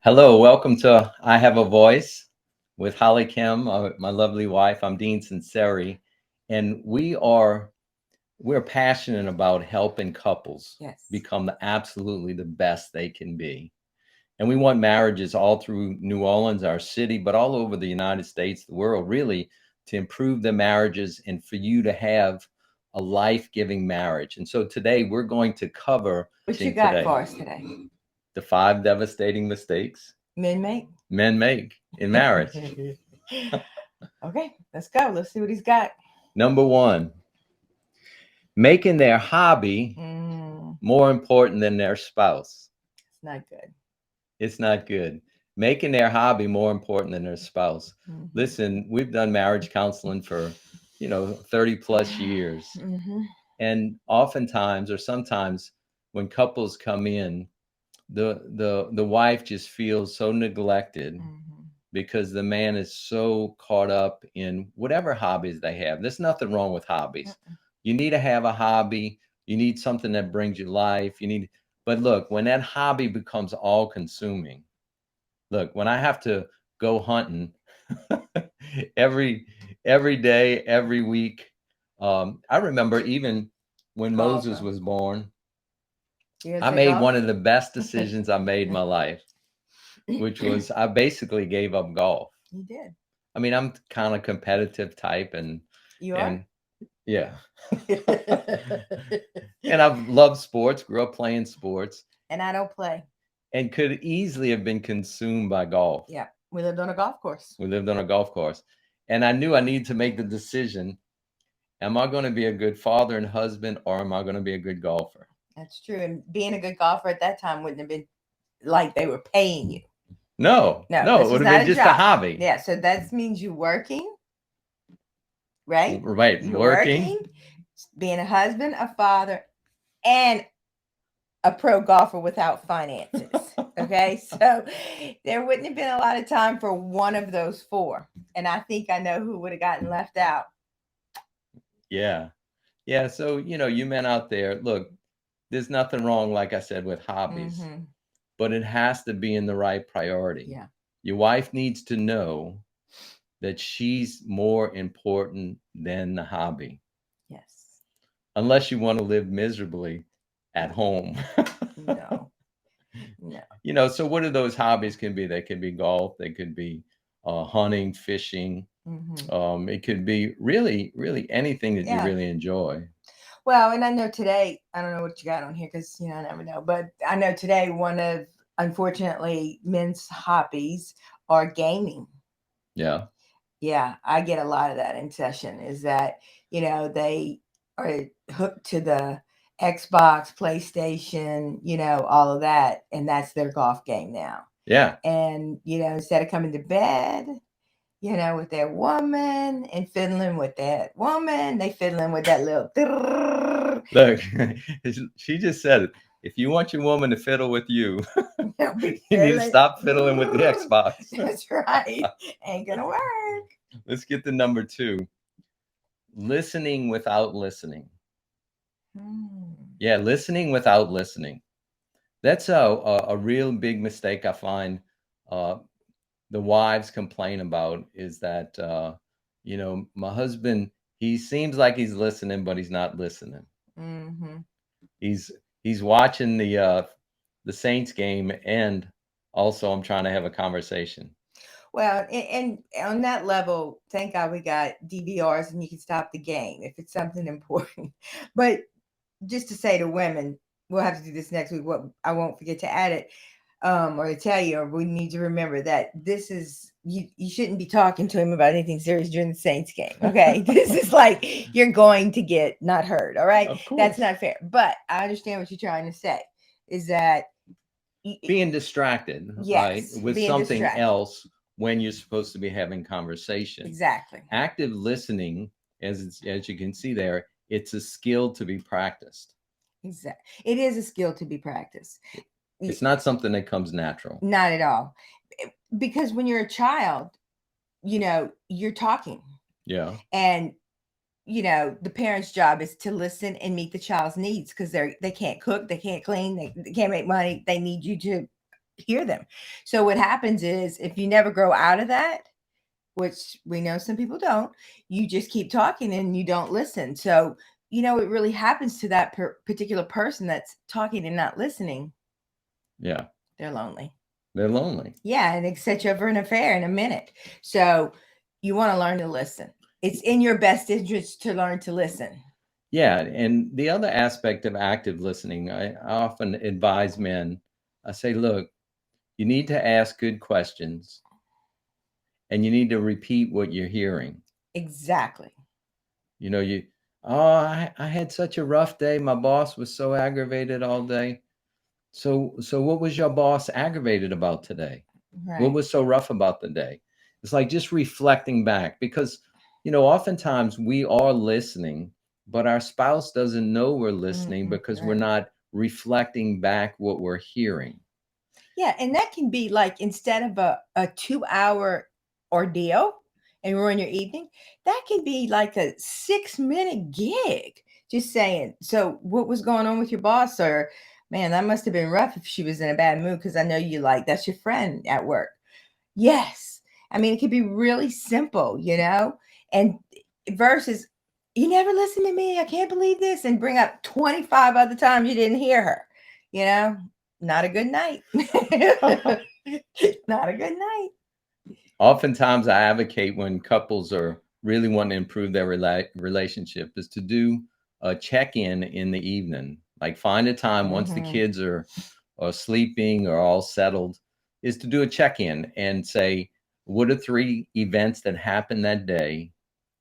Hello, welcome to I Have a Voice with HollyKem, my lovely wife. I'm Dean Sunseri, and we're passionate about helping couples Yes. become absolutely the best they can be. And we want marriages all through New Orleans, our city, but all over the United States, the world, really, to improve the marriages and for you to have a life-giving marriage. And so today we're going to cover What you got for us today? the 5 devastating mistakes Men make? men make in marriage. Okay, let's go. Let's see what he's got. Number one, making their hobby more important than their spouse. It's not good. It's not good. Making their hobby more important than their spouse. Listen, we've done marriage counseling for, 30 plus years. And oftentimes or sometimes when couples come in, the wife just feels so neglected because the man is so caught up in whatever hobbies they have. There's nothing wrong with hobbies. You need to have a hobby. You need something that brings you life. But look, when that hobby becomes all consuming, look, when I have to go hunting every every day, every week, I remember even when Moses was born, I made one of the best decisions I made in my life, which was I basically gave up golf. You did. I mean, I'm kind of competitive type You are? and yeah. And I've loved sports, grew up playing sports, And I don't play. and could easily have been consumed by golf. Yeah. We lived on a golf course. We lived on a golf course. And I knew I needed to make the decision, am I going to be a good father and husband, or am I going to be a good golfer? That's true. And being a good golfer at that time wouldn't have been like they were paying you. No, No, it this would was have not been a just a job. hobby. Yeah, so that means you working, right? Right, You're working. being a husband, a father, and a pro golfer without finances. Okay, so there wouldn't have been a lot of time for one of those four. And I think I know who would have gotten left out. Yeah. Yeah. So, you men out there, look, there's nothing wrong, like I said, with hobbies, but it has to be in the right priority. Yeah. Your wife needs to know that she's more important than the hobby, Yes. unless you want to live miserably at home. No. So what are those hobbies can be? They could be golf, they could be hunting, fishing. It could be really, really anything that you really enjoy. Well, and I know today, I don't know what you got on here because, I never know, but I know today one of, unfortunately, men's hobbies are gaming. Yeah. Yeah, I get a lot of that in session is that, they are hooked to the Xbox, PlayStation, all of that. And that's their golf game now. Yeah. And, instead of coming to bed, with their woman and fiddling with that woman, they fiddling with that little. Look, she just said it. If you want your woman to fiddle with you, you need to stop fiddling with the Xbox. That's right. Ain't gonna work. Let's get to number 2. Listening without listening. Yeah, listening without listening. That's a real big mistake I find the wives complain about is that, my husband, he seems like he's listening, but he's not listening. He's watching the Saints game, and also I'm trying to have a conversation. Well, and on that level, thank God we got DVRs and you can stop the game if it's something important. But just to say to women, we'll have to do this next week. What I won't forget to add it, or to tell you, or we need to remember that this is you shouldn't be talking to him about anything serious during the Saints game. Okay, this is like you're going to get not heard. All right, that's not fair. But I understand what you're trying to say. Is that being distracted, right, with something else when you're supposed to be having conversation. Exactly. Active listening, as you can see there, it's a skill to be practiced. Exactly. It is a skill to be practiced. It's not something that comes natural. Not at all. Because when you're a child, you're talking. Yeah. And the parent's job is to listen and meet the child's needs because they can't cook, they can't clean, they can't make money. They need you to hear them. So what happens is if you never grow out of that, which we know some people don't, you just keep talking and you don't listen. So, it really happens to that particular person that's talking and not listening. Yeah. They're lonely. They're lonely. Yeah. And they set you up for an affair in a minute. So you want to learn to listen. It's in your best interest to learn to listen. Yeah. And the other aspect of active listening, I often advise men, I say, look, you need to ask good questions and you need to repeat what you're hearing. Exactly. I had such a rough day. My boss was so aggravated all day. So what was your boss aggravated about today? Right. What was so rough about the day? It's like just reflecting back because, oftentimes we are listening, but our spouse doesn't know we're listening because we're not reflecting back what we're hearing. Yeah. And that can be like instead of a 2-hour ordeal and ruin your evening, that can be like a 6-minute gig. Just saying, so what was going on with your boss? Or, man, that must have been rough if she was in a bad mood because I know you that's your friend at work. Yes. I mean, it could be really simple, and versus you never listen to me. I can't believe this. And bring up 25 other times you didn't hear her, not a good night. Not a good night. Oftentimes I advocate when couples are really wanting to improve their relationship is to do a check-in in the evening. Like find a time once the kids are sleeping or all settled, is to do a check-in and say, what are 3 events that happened that day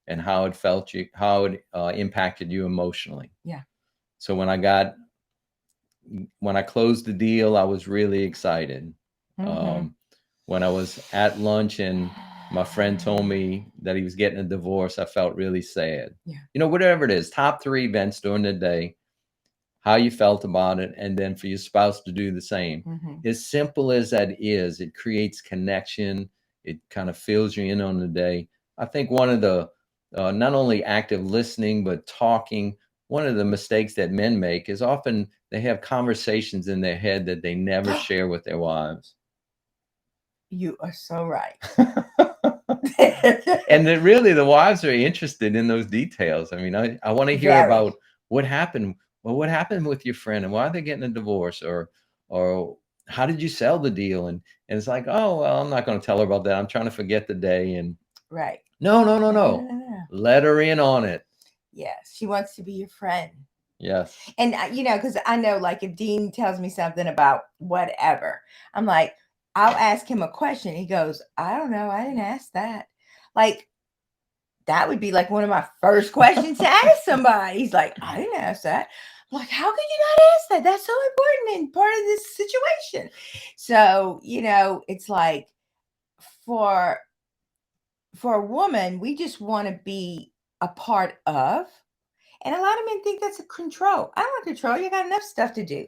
and how it impacted you emotionally? Yeah. So when I closed the deal, I was really excited. When I was at lunch and my friend told me that he was getting a divorce, I felt really sad. Yeah. Whatever it is, top 3 events during the day, how you felt about it, and then for your spouse to do the same. As simple as that is, it creates connection. It kind of fills you in on the day. I think one of the, not only active listening, but talking, one of the mistakes that men make is often they have conversations in their head that they never share with their wives. You are so right. And then really the wives are interested in those details. I mean, I want to hear about what happened. Well, what happened with your friend and why are they getting a divorce, or how did you sell the deal? And it's like, oh, well, I'm not going to tell her about that. I'm trying to forget the day. And right. No. Let her in on it. Yes. She wants to be your friend. Yes. And, because I know like if Dean tells me something about whatever, I'm like, I'll ask him a question. He goes, I don't know. I didn't ask that. Like, that would be like one of my first questions to ask somebody. He's like, I didn't ask that. I'm like, how could you not ask that? That's so important and part of this situation. So, it's like for a woman, we just want to be a part of. And a lot of men think that's a control. I don't want control. You got enough stuff to do.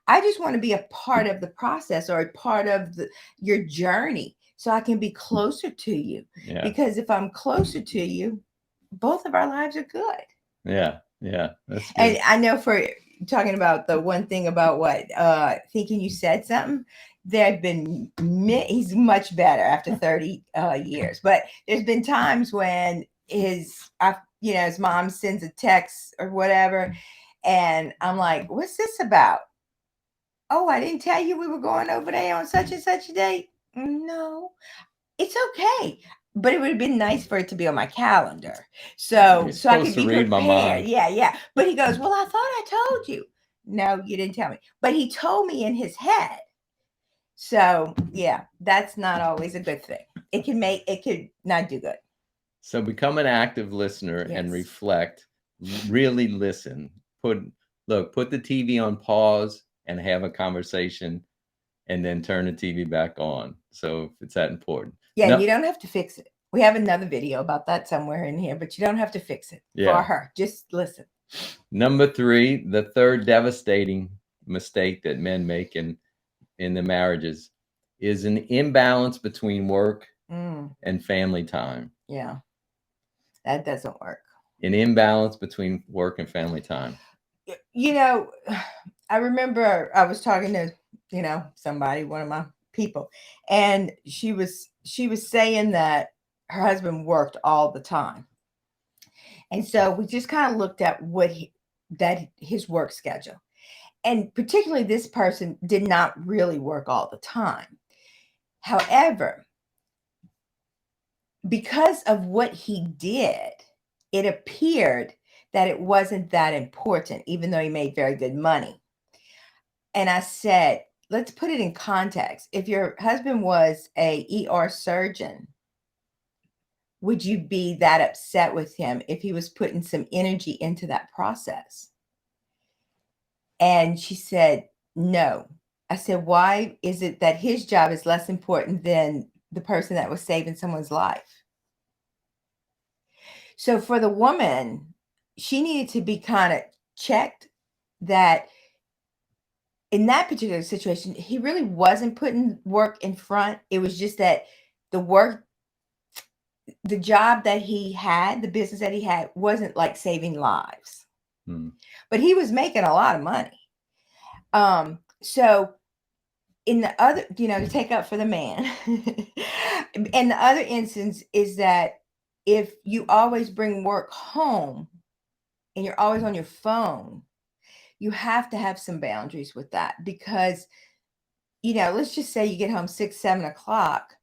I just want to be a part of the process or a part of your journey so I can be closer to you. Yeah. Because if I'm closer to you, both of our lives are good. Yeah. That's good. And I know for talking about the one thing about thinking you said something, there have been, he's much better after 30 years, but there's been times when his mom sends a text or whatever. And I'm like, what's this about? Oh, I didn't tell you we were going over there on such and such a date. No, it's okay. But it would have been nice for it to be on my calendar. So I could be prepared. Yeah. But he goes, well, I thought I told you. No, you didn't tell me. But he told me in his head. So yeah, that's not always a good thing. It could not do good. So become an active listener and reflect, really listen. Put the TV on pause and have a conversation and then turn the TV back on. So if it's that important. Yeah, you don't have to fix it. We have another video about that somewhere in here, but you don't have to fix it for her. Just listen. Number 3, the third devastating mistake that men make in the marriages is an imbalance between work and family time. Yeah. That doesn't work. An imbalance between work and family time. I remember I was talking to, somebody, one of my people. And she was saying that her husband worked all the time. And so we just kind of looked at his work schedule. And particularly this person did not really work all the time. However, because of what he did, it appeared that it wasn't that important, even though he made very good money. And I said, let's put it in context. If your husband was a ER surgeon, would you be that upset with him if he was putting some energy into that process? And she said, no. I said, why is it that his job is less important than the person that was saving someone's life? So for the woman, she needed to be kind of checked that in that particular situation, he really wasn't putting work in front. It was just that the job that he had, the business that he had, wasn't like saving lives. But he was making a lot of money. So in the other, to take up for the man, and the other instance is that if you always bring work home and you're always on your phone, you have to have some boundaries with that, because, let's just say you get home 6, 7 o'clock.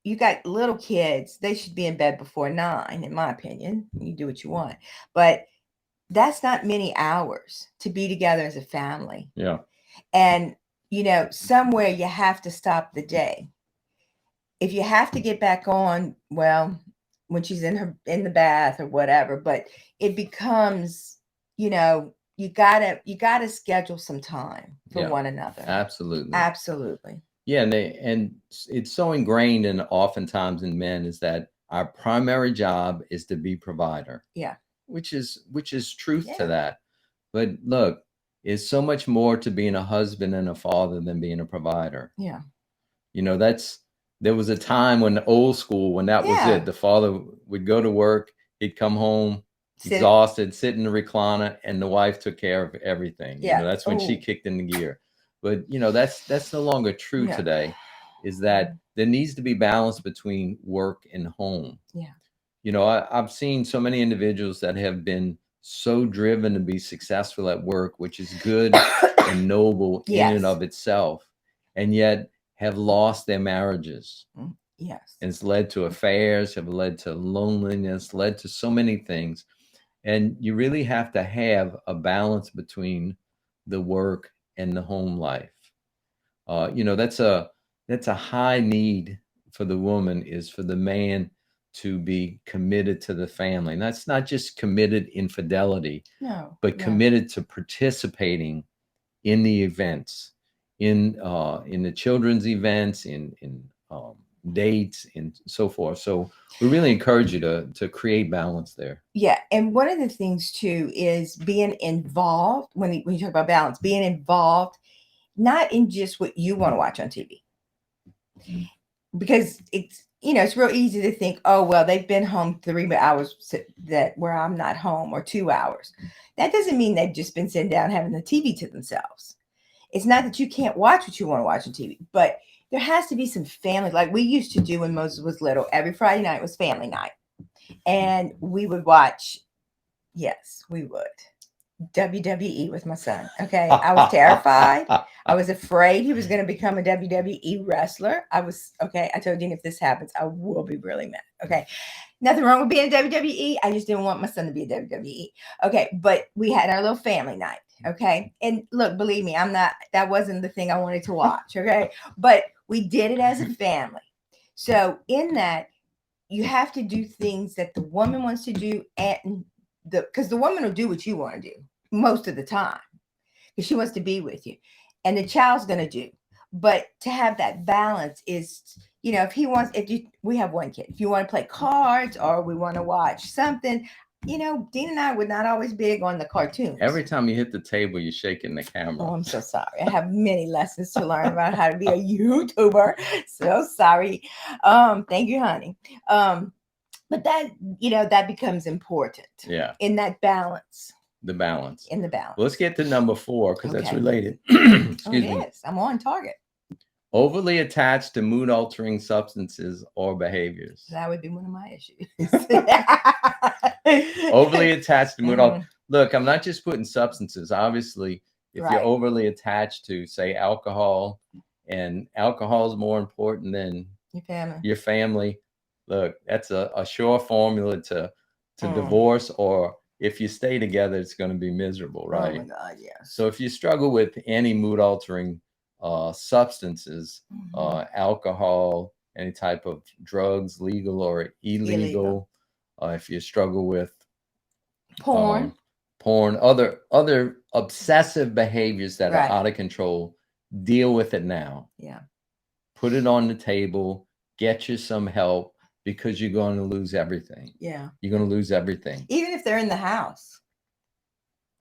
You got little kids, they should be in bed before 9, in my opinion. You do what you want, but that's not many hours to be together as a family. Yeah. And, somewhere you have to stop the day. If you have to get back on, well, when she's in the bath or whatever, but it becomes, you gotta schedule some time for one another. Absolutely. Absolutely. Yeah. And it's so ingrained in oftentimes in men is that our primary job is to be provider. Yeah. Which is truth to that. But look, it's so much more to being a husband and a father than being a provider. Yeah. There was a time when the old school, when that was it. The father would go to work, he'd come home exhausted, sit in the recliner, and the wife took care of everything. That's when she kicked in the gear. But that's no longer true today. Is that there needs to be balance between work and home. Yeah. I've seen so many individuals that have been so driven to be successful at work, which is good and noble in and of itself, and yet have lost their marriages. Yes. And it's led to affairs, have led to loneliness, led to so many things. And you really have to have a balance between the work and the home life. That's a high need for the woman, is for the man to be committed to the family. And that's not just committed in fidelity, but committed to participating in the events, in the children's events, in dates, and so forth. So we really encourage you to create balance there. Yeah. And one of the things too is being involved. When you talk about balance, being involved, not in just what you want to watch on TV. Because it's real easy to think, oh, well, they've been home 3 hours where I'm not home, or 2 hours. That doesn't mean they've just been sitting down having the TV to themselves. It's not that you can't watch what you want to watch on TV, but there has to be some family. Like we used to do when Moses was little. Every Friday night was family night. And we would watch, yes, we would, WWE with my son. Okay. I was terrified. I was afraid he was going to become a WWE wrestler. I told Dean, if this happens, I will be really mad. Okay. Nothing wrong with being a WWE. I just didn't want my son to be a WWE. Okay. But we had our little family night. Okay. And look, believe me, that wasn't the thing I wanted to watch. Okay. But we did it as a family. So in that, you have to do things that the woman wants to do, and because the woman will do what you want to do most of the time, because she wants to be with you, and the child's going to do. But to have that balance is, we have one kid, if you want to play cards or we want to watch something, Dean and I were not always big on the cartoons. Every time you hit the table, you're shaking the camera. Oh, I'm so sorry. I have many lessons to learn about how to be a YouTuber. So sorry. Thank you, honey. But that becomes important. Yeah. In that balance. The balance. In the balance. Well, let's get to number 4, because that's related. Excuse me. Yes, I'm on target. Overly attached to mood altering substances or behaviors. That would be one of my issues. Overly attached to mood Mhm. Look, I'm not just putting substances. Obviously, if you're Right. overly attached to, say, alcohol, and alcohol is more important than Your family. your family, look, that's a sure formula to Mm. divorce, or if you stay together, it's going to be miserable, Oh right? my God, yes. So if you struggle with any mood altering substances, Mhm. alcohol, any type of drugs, legal or illegal, if you struggle with Porn. porn, other obsessive behaviors that Right. are out of control, deal with it now. Yeah. Put it on the table, get you some help, because you're going to lose everything. Yeah. You're going to lose everything. Even if they're in the house.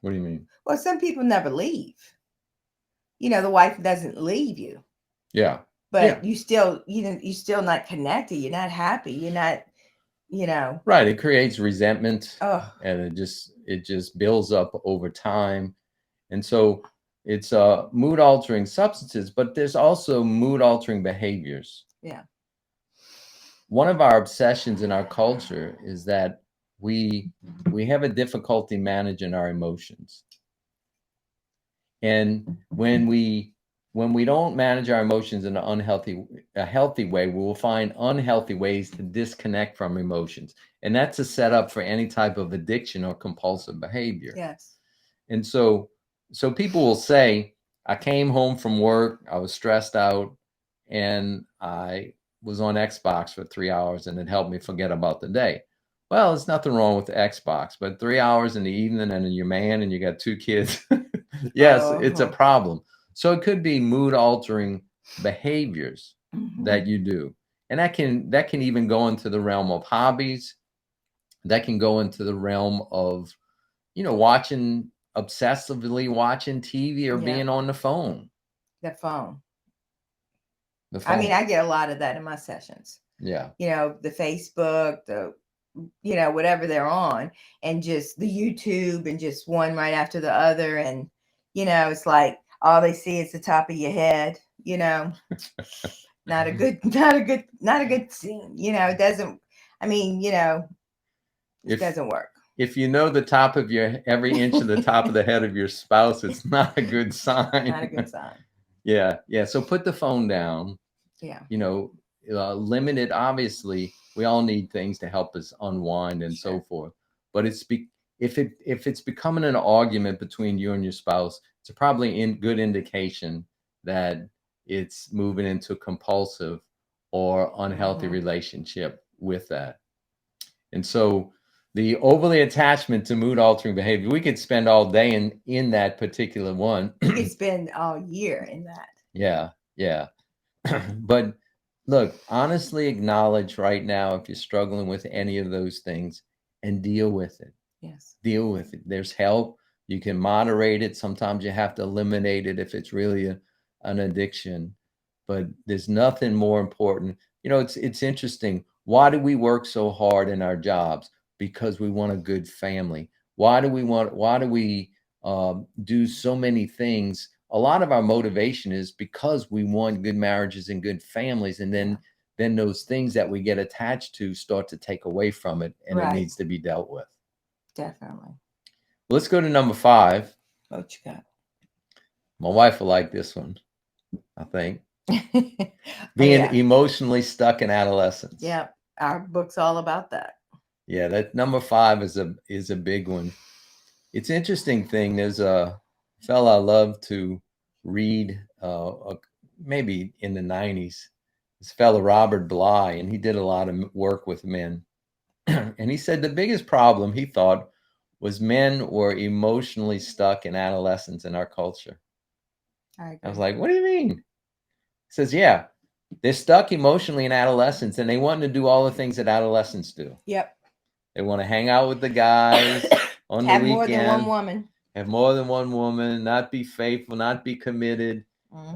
What do you mean? Well, some people never leave. You know, the wife doesn't leave you. Yeah. But Yeah. you still, you're still not connected. You're not happy. You're not, you know. Right. It creates resentment, Oh. and it just builds up over time. And so it's mood altering substances, but there's also mood altering behaviors. Yeah. One of our obsessions in our culture is that we have a difficulty managing our emotions. And when we don't manage our emotions in a healthy way, we will find unhealthy ways to disconnect from emotions. And that's a setup for any type of addiction or compulsive behavior. Yes. And so people will say, I came home from work, I was stressed out, and I was on Xbox for 3 hours, and it helped me forget about the day. Well, there's nothing wrong with the Xbox, but 3 hours in the evening, and you're man and you got 2 kids, yes, it's a problem. So it could be mood altering behaviors that you do. And that can even go into the realm of hobbies. That can go into the realm of, obsessively watching TV or being on the phone. The phone. The phone. I mean, I get a lot of that in my sessions. Yeah. You know, the Facebook, the, whatever they're on, and just the YouTube, and just one right after the other. And, it's like all they see is the top of your head, not a good scene. It doesn't, it doesn't work. If you know the top of every inch of the top of the head of your spouse, it's not a good sign. Not a good sign. Yeah. Yeah. So put the phone down. Yeah. Limit it. Obviously, we all need things to help us unwind and so forth. But if it's becoming an argument between you and your spouse, it's probably a good indication that it's moving into a compulsive or unhealthy relationship with that. And so the overly attachment to mood altering behavior, we could spend all day in that particular one. You could spend all year in that. Yeah. Yeah. But look, honestly acknowledge right now if you're struggling with any of those things, and deal with it. Yes. Deal with it. There's help. You can moderate it. Sometimes you have to eliminate it if it's really an addiction. But there's nothing more important. It's interesting. Why do we work so hard in our jobs? Because we want a good family. Why do we do so many things? A lot of our motivation is because we want good marriages and good families, and then those things that we get attached to start to take away from it, and it needs to be dealt with. Definitely. Let's go to number 5. What you got? My wife will like this one, I think. Being emotionally stuck in adolescence. Yeah, our book's all about that. Yeah, that number 5 is a big one. It's an interesting thing. There's a fella I love to read, maybe in the 90s. This fella, Robert Bly, and he did a lot of work with men. And he said the biggest problem, he thought, was men were emotionally stuck in adolescence in our culture. I was like, what do you mean? He says, yeah, they're stuck emotionally in adolescence, and they want to do all the things that adolescents do. Yep. They want to hang out with the guys on the weekend. Have more than one woman. Have more than one woman, not be faithful, not be committed,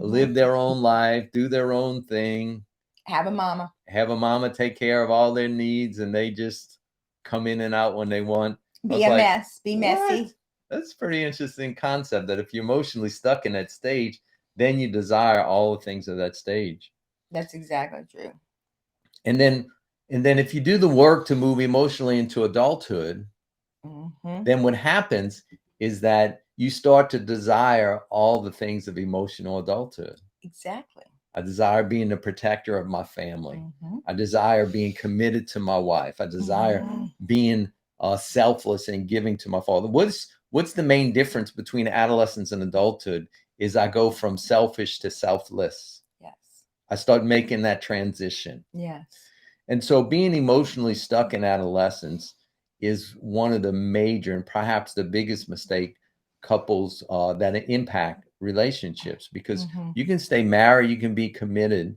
live their own life, do their own thing. Have a mama. Have a mama take care of all their needs, and they just come in and out when they want. Be a mess. Be messy. That's a pretty interesting concept, that if you're emotionally stuck in that stage, then you desire all the things of that stage. That's exactly true. And then if you do the work to move emotionally into adulthood, then what happens is that you start to desire all the things of emotional adulthood. Exactly. I desire being the protector of my family. I desire being committed to my wife. I desire being selfless and giving to my father. What's the main difference between adolescence and adulthood is I go from selfish to selfless. Yes. I start making that transition. Yes. And so being emotionally stuck in adolescence is one of the major and perhaps the biggest mistake couples that impact relationships, because you can stay married, you can be committed,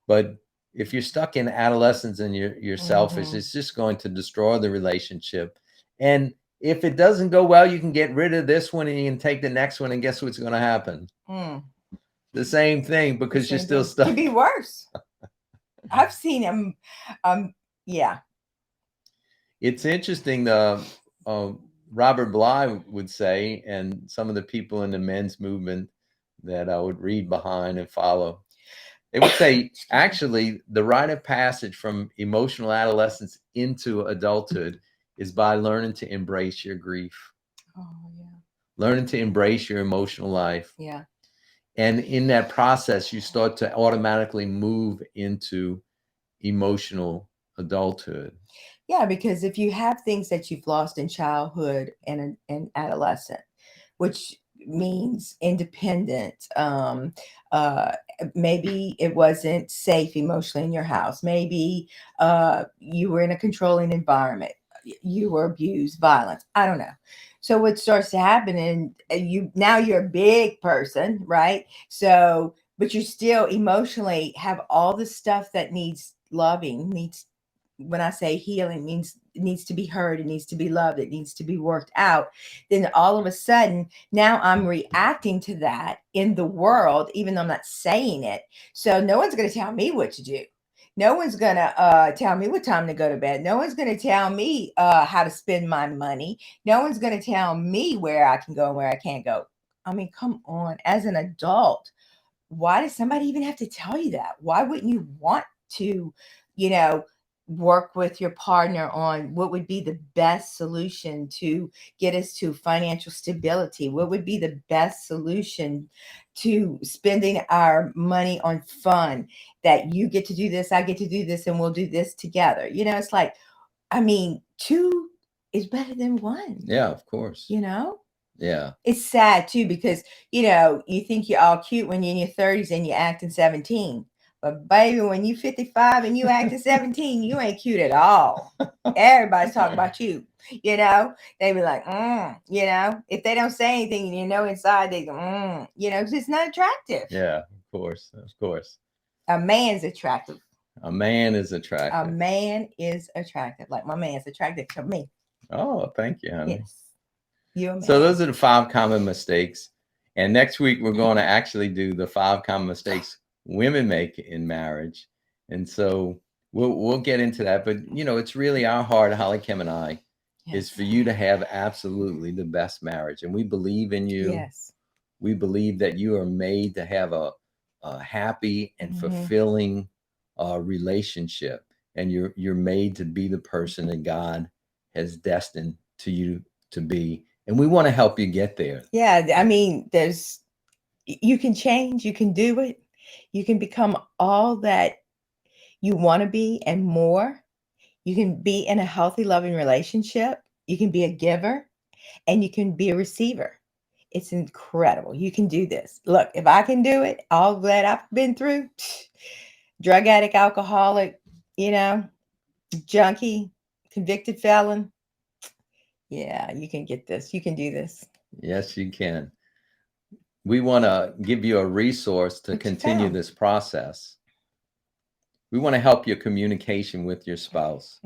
but if you're stuck in adolescence and you're selfish, it's just going to destroy the relationship. And if it doesn't go well, you can get rid of this one and you can take the next one, and guess what's going to happen? The same thing, because you're still stuck. Could be worse. I've seen him. Yeah. It's interesting. Robert Bly would say, and some of the people in the men's movement that I would read behind and follow, they would say, actually, the rite of passage from emotional adolescence into adulthood is by learning to embrace your grief. Oh, yeah. Learning to embrace your emotional life. Yeah. And in that process, you start to automatically move into emotional adulthood. Yeah, because if you have things that you've lost in childhood and adolescent, which means independent, maybe it wasn't safe emotionally in your house, maybe you were in a controlling environment, you were abused, violence, I don't know. So what starts to happen, and you're a big person, right? So but you still emotionally have all the stuff that needs loving, needs, when I say healing, means it needs to be heard, it needs to be loved, it needs to be worked out. Then all of a sudden, now I'm reacting to that in the world, even though I'm not saying it. So no one's going to tell me what to do. No one's going to tell me what time to go to bed. No one's going to tell me how to spend my money. No one's going to tell me where I can go and where I can't go. I mean, come on. As an adult, why does somebody even have to tell you that? Why wouldn't you want to, work with your partner on what would be the best solution to get us to financial stability? What would be the best solution to spending our money on fun, that you get to do this, I get to do this, and we'll do this together? It's like, I mean, two is better than one. Yeah, of course. Yeah. It's sad too, because you think you're all cute when you're in your 30s and you're acting 17. But baby, when you 55 and you acting 17, you ain't cute at all. Everybody's talking about you. They be like, if they don't say anything, inside they go, because it's not attractive. Yeah, of course. Of course. A man's attractive. A man is attractive. A man is attractive. Like my man's attractive to me. Oh, thank you, honey. Yes. So those are the 5 common mistakes. And next week, we're going to actually do the 5 common mistakes women make in marriage. And so we'll get into that. But, it's really our heart, HollyKem and I, is for you to have absolutely the best marriage. And we believe in you. Yes. We believe that you are made to have a happy and fulfilling relationship. And you're made to be the person that God has destined to you to be. And we want to help you get there. Yeah. I mean, you can change, you can do it. You can become all that you want to be and more. You can be in a healthy, loving relationship. You can be a giver and you can be a receiver. It's incredible. You can do this. Look, if I can do it, all that I've been through, drug addict, alcoholic, junkie, convicted felon. Yeah, you can get this. You can do this. Yes, you can. We want to give you a resource to continue this process. We want to help your communication with your spouse.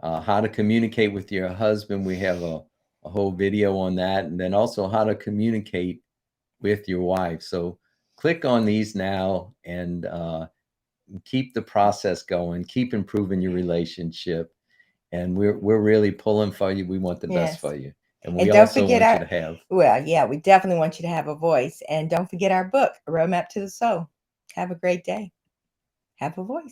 How to communicate with your husband. We have a whole video on that. And then also how to communicate with your wife. So click on these now and keep the process going. Keep improving your relationship. And we're really pulling for you. We want the best for you. And we And don't also forget want you our, to have. well, yeah, we definitely want you to have a voice. And don't forget our book, A Roadmap to the Soul. Have a great day. Have a voice.